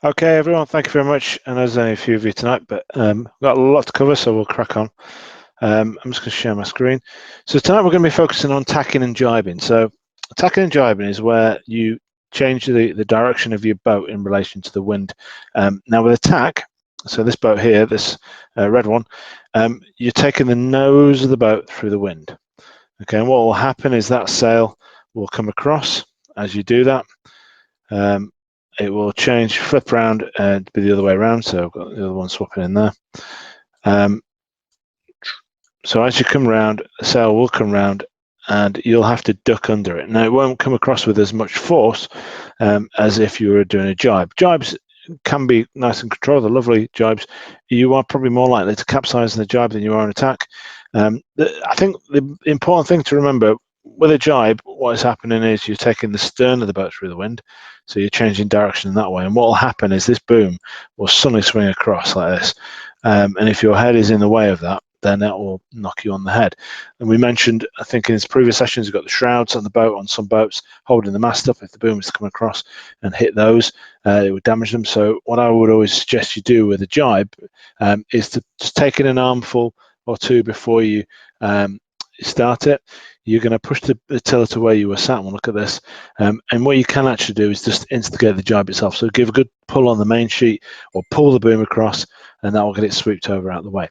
Okay, everyone, thank you very much. And there's only a few of you tonight, but we've got a lot to cover, so we'll crack on. I'm just going to share my screen. So tonight we're going to be focusing on tacking and jibing. So tacking and jibing is where you change the direction of your boat in relation to the wind. Now with a tack, so this boat here, this red one, you're taking the nose of the boat through the wind. Okay, and what will happen is that sail will come across as you do that. It will change, flip around, and be the other way around. So I've got the other one swapping in there. So as you come around, the sail will come round, and you'll have to duck under it. Now it won't come across with as much force as if you were doing a jibe. Jibes can be nice and controlled. They're lovely jibes. You are probably more likely to capsize in a jibe than you are in a tack. I think the important thing to remember with a jibe, what is happening is you're taking the stern of the boat through the wind, so you're changing direction in that way. And what will happen is this boom will suddenly swing across like this. And if your head is in the way of that, then that will knock you on the head. And we mentioned, I think in his previous sessions, you've got the shrouds on the boat, on some boats, holding the mast up. If the boom was to come across and hit those, it would damage them. So what I would always suggest you do with a jibe is to just take in an armful or two before you start it. You're going to push the tiller to where you were sat. We'll look at this. And what you can actually do is just instigate the jibe itself. So give a good pull on the main sheet or pull the boom across, and that will get it swept over out of the way.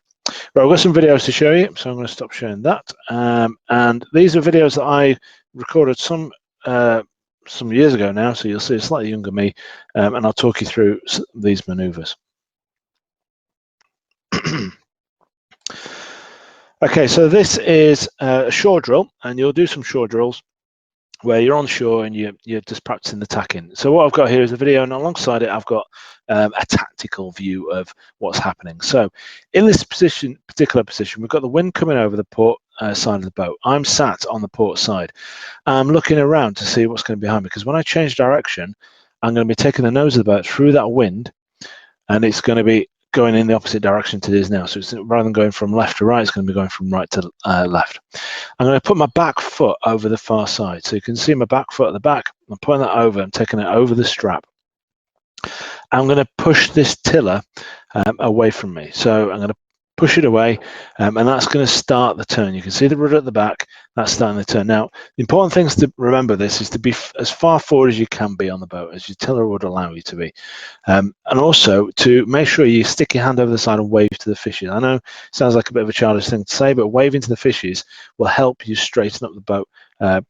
Right, I've got some videos to show you, so I'm going to stop showing that. And these are videos that I recorded some years ago now, so you'll see a slightly younger me, and I'll talk you through these maneuvers. Okay, so this is a shore drill, and you'll do some shore drills where you're on shore and you're just practicing the tacking. So what I've got here is a video, and alongside it I've got a tactical view of what's happening. So in this particular position, we've got the wind coming over the port side of the boat. I'm sat on the port side. I'm looking around to see what's going to be behind me, because when I change direction, I'm going to be taking the nose of the boat through that wind, and it's going to be going in the opposite direction to this now. So it's, rather than going from left to right, it's going to be going from right to left. I'm going to put my back foot over the far side. So you can see my back foot at the back. I'm putting that over. I'm taking it over the strap. I'm going to push this tiller away from me. So I'm going to push it away, and that's going to start the turn. You can see the rudder at the back. That's starting the turn. Now, the important things to remember this is to be as far forward as you can be on the boat, as your tiller would allow you to be. And also to make sure you stick your hand over the side and wave to the fishes. I know it sounds like a bit of a childish thing to say, but waving to the fishes will help you straighten up the boat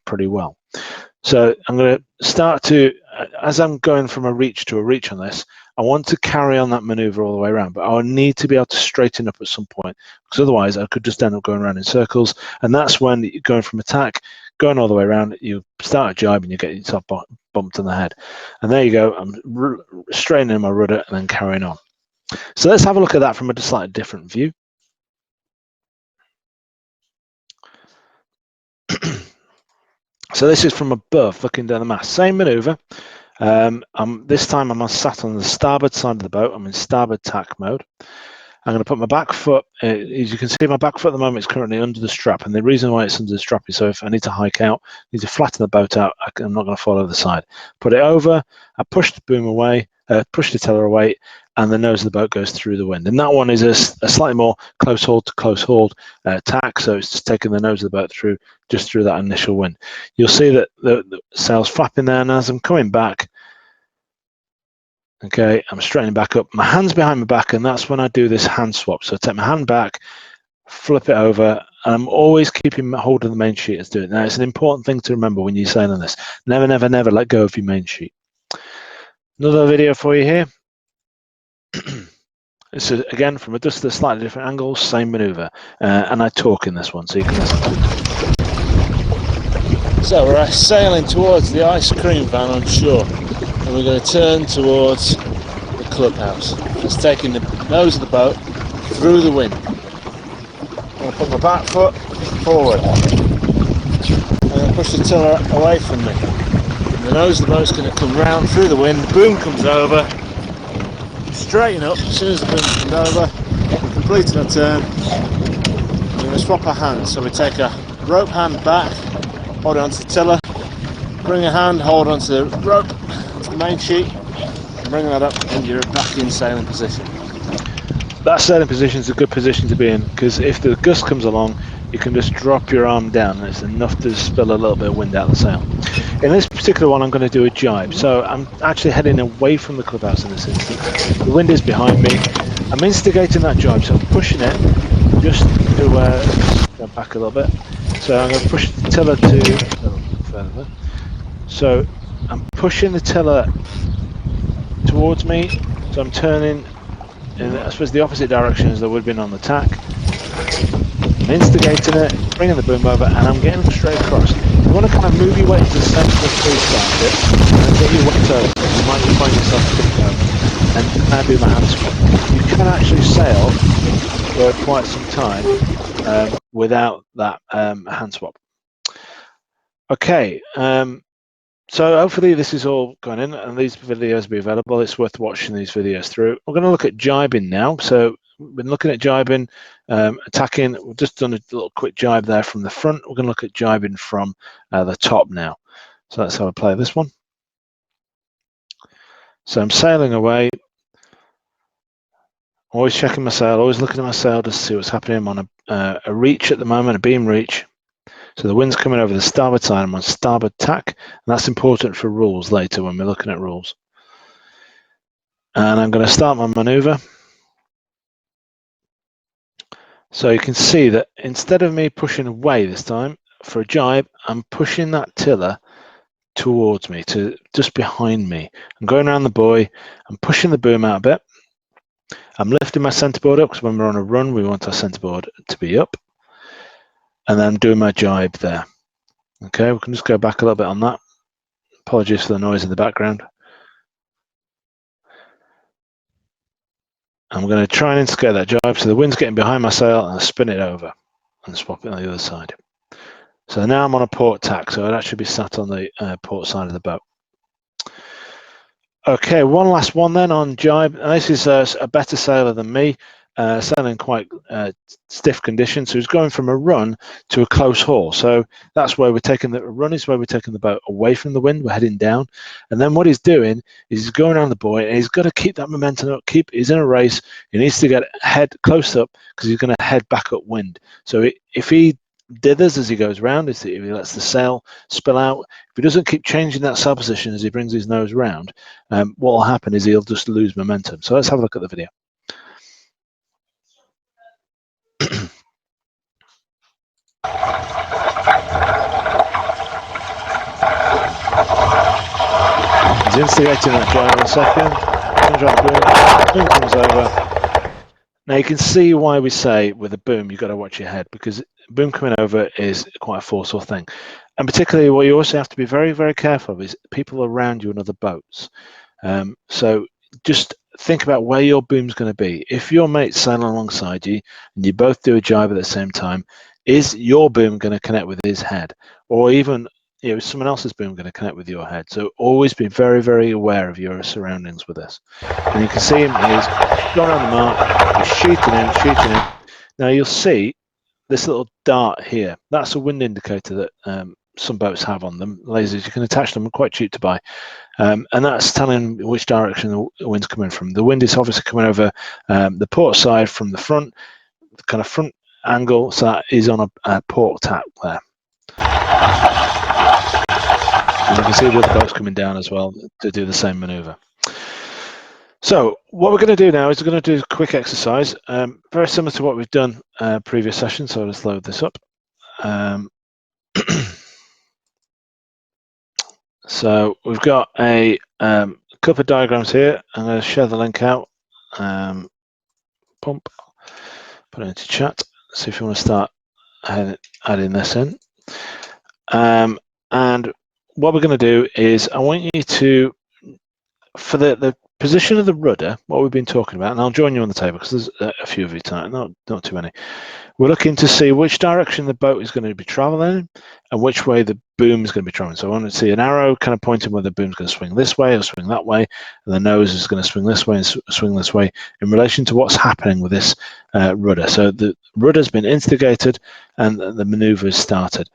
pretty well. So I'm going to start to, as I'm going from a reach to a reach on this, I want to carry on that maneuver all the way around, but I would need to be able to straighten up at some point, because otherwise I could just end up going around in circles. And that's when you're going from attack, going all the way around, you start a jibe and you get yourself bumped on the head. And there you go, I'm straightening my rudder and then carrying on. So let's have a look at that from a slightly different view. So this is from above, looking down the mast. Same maneuver. This time I'm sat on the starboard side of the boat. I'm in starboard tack mode. I'm going to put my back foot, as you can see, my back foot at the moment is currently under the strap. And the reason why it's under the strap is so if I need to hike out, need to flatten the boat out, I'm not going to fall over the side. Put it over, I push the boom away, push the tiller away, and the nose of the boat goes through the wind. And that one is a slightly more close hauled to close hauled tack. So it's just taking the nose of the boat through, just through that initial wind. You'll see that the sail's flapping there, and as I'm coming back, okay, I'm straightening back up. My hand's behind my back, and that's when I do this hand swap. So I take my hand back, flip it over, and I'm always keeping hold of the main sheet as doing it. Now, it's an important thing to remember when you're sailing this. Never, never, never let go of your main sheet. Another video for you here. This is, again, from just a slightly different angle, same maneuver. And I talk in this one, so you can listen to it. So we're sailing towards the ice cream van on shore. And we're going to turn towards the clubhouse. It's taking the nose of the boat through the wind. I'm going to put my back foot forward. I'm going to push the tiller away from me. And the nose of the boat's going to come round through the wind. The boom comes over. Straighten up as soon as the boom comes over. We're completing our turn. We're going to swap our hands. So we take a rope hand back, hold it onto the tiller, bring a hand, hold onto the rope, the main sheet, bring that up and you're back in sailing position. That sailing position is a good position to be in, because if the gust comes along, you can just drop your arm down and it's enough to spill a little bit of wind out the sail. In this particular one, I'm going to do a jibe. So I'm actually heading away from the clubhouse in this instance. The wind is behind me. I'm instigating that jibe, so I'm pushing it just to go back a little bit. So I'm going to push the tiller to a little further. So I'm pushing the tiller towards me. So I'm turning in, I suppose, the opposite direction as there would have been on the tack. I'm instigating it, bringing the boom over, and I'm getting straight across. You want to kind of move your weight into the centre of the freestyle bit and get your weight over. You might find yourself tipping over. And now do my hand swap. You can actually sail for quite some time without that hand swap. Okay, so hopefully this is all gone in and these videos will be available. It's worth watching these videos through. We're going to look at jibing now. So we've been looking at jibing, attacking. We've just done a little quick jibe there from the front. We're going to look at jibing from the top now. So that's how I play this one. So I'm sailing away, always checking my sail, always looking at my sail to see what's happening. I'm on a reach at the moment, a beam reach. So the wind's coming over the starboard side. I'm on starboard tack, and that's important for rules later when we're looking at rules. And I'm going to start my maneuver. So you can see that instead of me pushing away this time for a jibe, I'm pushing that tiller towards me, to just behind me. I'm going around the buoy. I'm pushing the boom out a bit. I'm lifting my centerboard up, because when we're on a run, we want our centerboard to be up. And then I'm doing my jibe there. Okay, we can just go back a little bit on that. Apologies for the noise in the background. I'm going to try and instigate that jibe. So the wind's getting behind my sail, and I spin it over and swap it on the other side. So now I'm on a port tack, so I'd actually be sat on the port side of the boat. Okay, one last one then on jibe. This is a better sailor than me, sailing quite stiff conditions. So he's going from a run to a close haul. So that's where we're taking the run is where we're taking the boat away from the wind. We're heading down, and then what he's doing is he's going around the buoy, and he's got to keep that momentum up. He's in a race. He needs to get head close up, because he's going to head back upwind. So if he dithers as he goes round, if he lets the sail spill out, if he doesn't keep changing that sail position as he brings his nose round, what will happen is he'll just lose momentum. So let's have a look at the video. He's instigating that jibe in a second. Boom comes over. Now you can see why we say with a boom you've got to watch your head, because boom coming over is quite a forceful thing. And particularly what you also have to be very, very careful of is people around you in other boats. So just think about where your boom's going to be. If your mate's sailing alongside you and you both do a jibe at the same time, is your boom going to connect with his head? Or even, is someone else's boom going to connect with your head? So always be very, very aware of your surroundings with this. And you can see him, he's going around the mark, he's shooting in. Now you'll see this little dart here. That's a wind indicator that some boats have on them. Lasers, you can attach them, quite cheap to buy. And that's telling which direction the wind's coming from. The wind is obviously coming over the port side from the front, the kind of front angle, so that is on a port tack there. And you can see the other boats coming down as well to do the same maneuver. So what we're going to do now is we're going to do a quick exercise, very similar to what we've done previous sessions. So let's load this up. So we've got a couple of diagrams here. I'm going to share the link out. Pump, put it into chat. See if you want to start adding this in. And what we're going to do is I want you to, for the position of the rudder, what we've been talking about, and I'll join you on the table because there's a few of you tonight, not too many. We're looking to see which direction the boat is going to be traveling and which way the boom is going to be traveling. So I want to see an arrow kind of pointing where the boom's going to swing this way or swing that way, and the nose is going to swing this way and swing this way in relation to what's happening with this rudder. So the rudder's been instigated and the maneuver has started.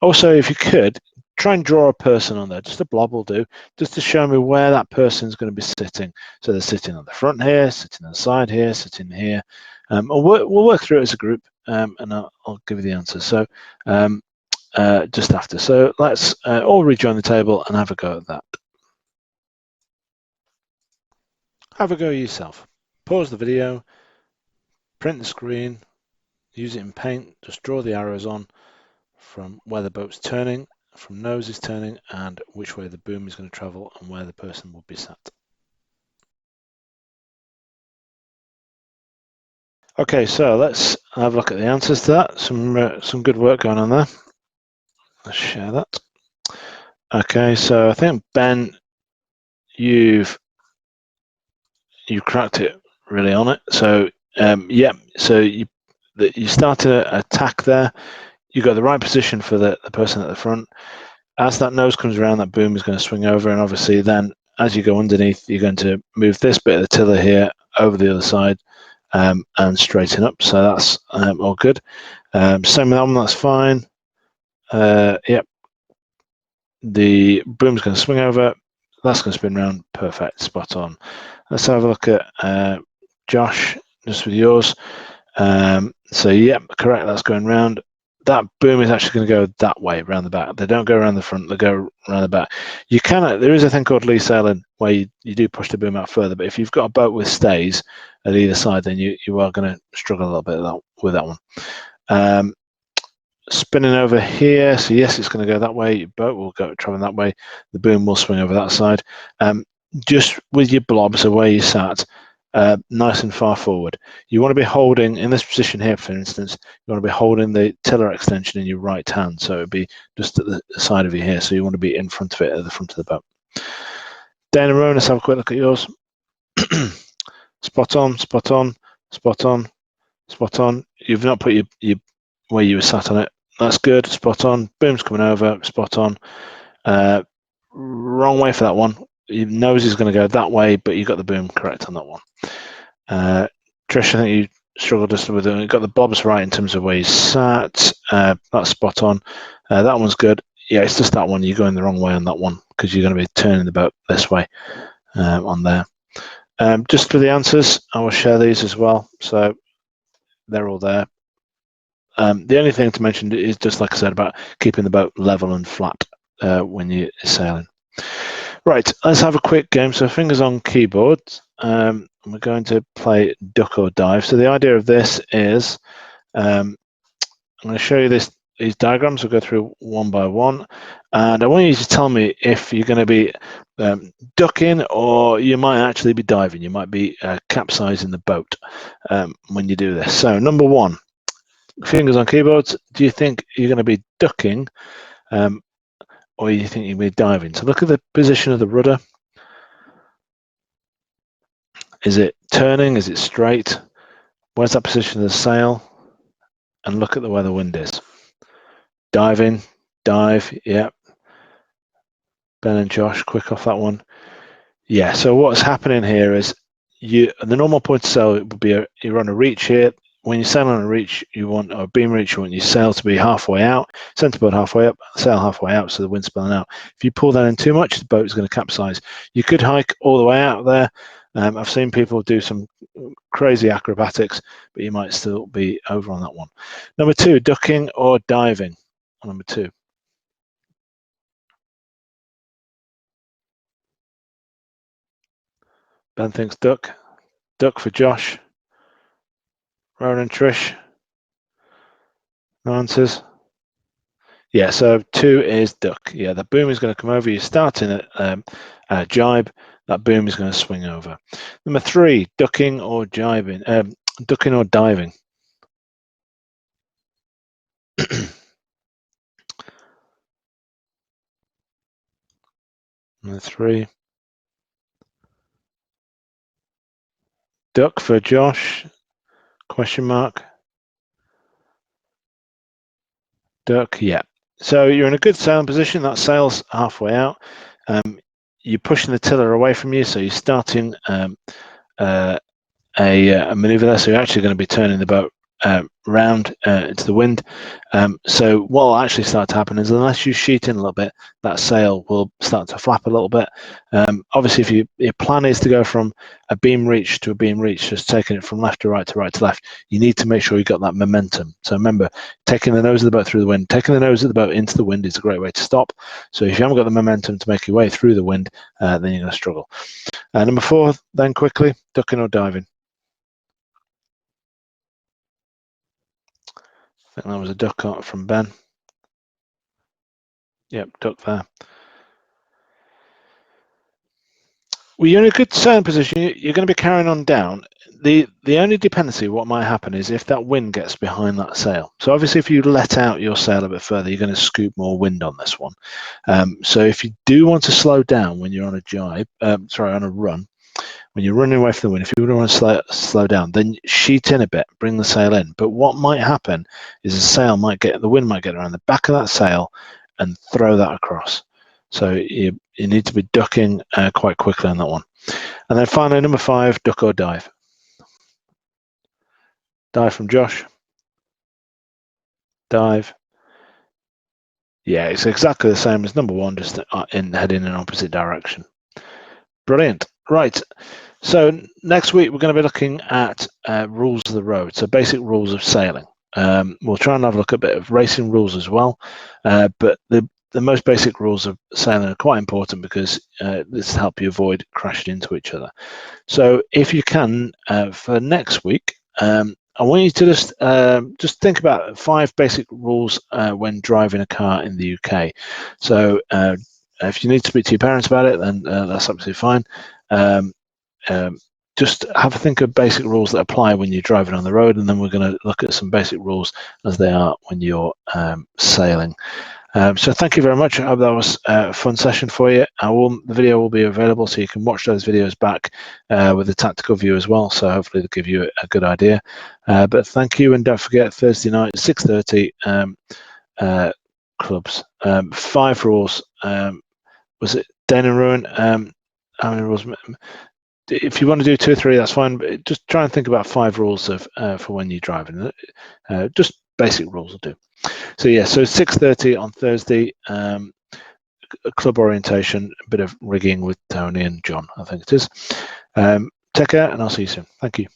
Also, if you could, try and draw a person on there. Just a blob will do, just to show me where that person's going to be sitting. So they're sitting on the front here, sitting on the side here, sitting here. We'll work through it as a group, and I'll give you the answer. So just after. So let's all rejoin the table and have a go at that. Have a go yourself. Pause the video, print the screen, use it in Paint, just draw the arrows on from where the boat's turning, from nose is turning, and which way the boom is going to travel and where the person will be sat. Okay, so let's have a look at the answers to that. Some good work going on there. Let's share that. Okay, so I think Ben, you've cracked it really on it. So yeah, so you started a tack there. You got the right position for the person at the front. As that nose comes around, that boom is going to swing over, and obviously then as you go underneath, you're going to move this bit of the tiller here over the other side and straighten up. So that's all good. Same with that one, that's fine. Yep. The boom's going to swing over. That's going to spin around. Perfect. Spot on. Let's have a look at Josh, just with yours. So, yep, correct. That's going round. That boom is actually going to go that way, around the back. They don't go around the front, they go around the back. You cannot, there is a thing called lee sailing where you do push the boom out further, but if you've got a boat with stays at either side, then you are going to struggle a little bit with that one. Spinning over here, so yes, it's going to go that way. Your boat will go traveling that way. The boom will swing over that side. Just with your blob, so where you sat, nice and far forward. You want to be holding, in this position here, for instance, you want to be holding the tiller extension in your right hand, so it would be just at the side of you here, so you want to be in front of it, at the front of the boat. Dan and Rowan, let's have a quick look at yours. Spot on, spot on, spot on, spot on. You've not put your where you were sat on it. That's good, spot on. Boom's coming over, spot on. Wrong way for that one. Your nose is going to go that way, but you got the boom correct on that one. Trish, I think you struggled just with it. You got the blobs right in terms of where you sat. That's spot on. That one's good. Yeah, it's just that one. You're going the wrong way on that one because you're going to be turning the boat this way on there. Just for the answers, I will share these as well. So they're all there. The only thing to mention is just like I said about keeping the boat level and flat when you're sailing. Right, let's have a quick game. So fingers on keyboard. We're going to play duck or dive. So the idea of this is I'm going to show you these diagrams. We'll go through one by one, and I want you to tell me if you're going to be ducking or you might actually be diving. You might be capsizing the boat when you do this. So number one, fingers on keyboards. Do you think you're going to be ducking or you think you'll be diving? So look at the position of the rudder. Is it turning? Is it straight? Where's that position of the sail? And look at where the wind is. Diving, dive, yeah. Ben and Josh, quick off that one. Yeah, so what's happening here is the normal point of sail would be you're on a reach here. When you sail on a reach, you want, or a beam reach, you want your sail to be halfway out, centerboard halfway up, sail halfway out, so the wind's spilling out. If you pull that in too much, the boat is going to capsize. You could hike all the way out there. I've seen people do some crazy acrobatics, but you might still be over on that one. Number two, ducking or diving. Number two. Ben thinks duck. Duck for Josh. Rowan and Trish. No answers. Yeah, so two is duck. Yeah, the boom is going to come over. You're starting at jibe. That boom is going to swing over. Number three, ducking or jibing. Ducking or diving. Number three. Duck for Josh. Question mark. Duck, yeah. So you're in a good sailing position. That sail's halfway out. You're pushing the tiller away from you, so you're starting a maneuver there. So you're actually going to be turning the boat round into the wind. So what will actually start to happen is, unless you sheet in a little bit, that sail will start to flap a little bit. Obviously, if your plan is to go from a beam reach to a beam reach, just taking it from left to right to right to left, you need to make sure you've got that momentum. So remember, taking the nose of the boat through the wind, taking the nose of the boat into the wind is a great way to stop. So if you haven't got the momentum to make your way through the wind, then you're going to struggle. Number 4, then quickly, ducking or diving. I think that was a duck from Ben. Yep, duck there. Well, you're in a good sailing position. You're going to be carrying on down. The only dependency, what might happen, is if that wind gets behind that sail. So obviously, if you let out your sail a bit further, you're going to scoop more wind on this one. So if you do want to slow down when you're on a jibe, on a run, when you're running away from the wind, if you want to slow down, then sheet in a bit, bring the sail in. But what might happen is the wind might get around the back of that sail and throw that across. So you need to be ducking quite quickly on that one. And then finally, number 5, duck or dive. Dive from Josh. Dive. Yeah, it's exactly the same as number 1, just heading in opposite direction. Brilliant. Right. So next week we're going to be looking at rules of the road, so basic rules of sailing. We'll try and have a look at a bit of racing rules as well, but the most basic rules of sailing are quite important because this will help you avoid crashing into each other. So if you can, for next week, I want you to just think about 5 basic rules when driving a car in the UK. So if you need to speak to your parents about it, then that's absolutely fine. Just have a think of basic rules that apply when you're driving on the road, and then we're going to look at some basic rules as they are when you're sailing. So thank you very much. I hope that was a fun session for you. The video will be available, so you can watch those videos back with a tactical view as well. So hopefully they'll give you a good idea. But thank you, and don't forget, Thursday night, 6:30, clubs. 5 rules. Was it Dan and Ruin? How many rules? If you want to do 2 or 3, that's fine. But just try and think about 5 rules for when you're driving. Just basic rules will do. So yeah, so 6:30 on Thursday, club orientation, a bit of rigging with Tony and John, I think it is. Take care, and I'll see you soon. Thank you.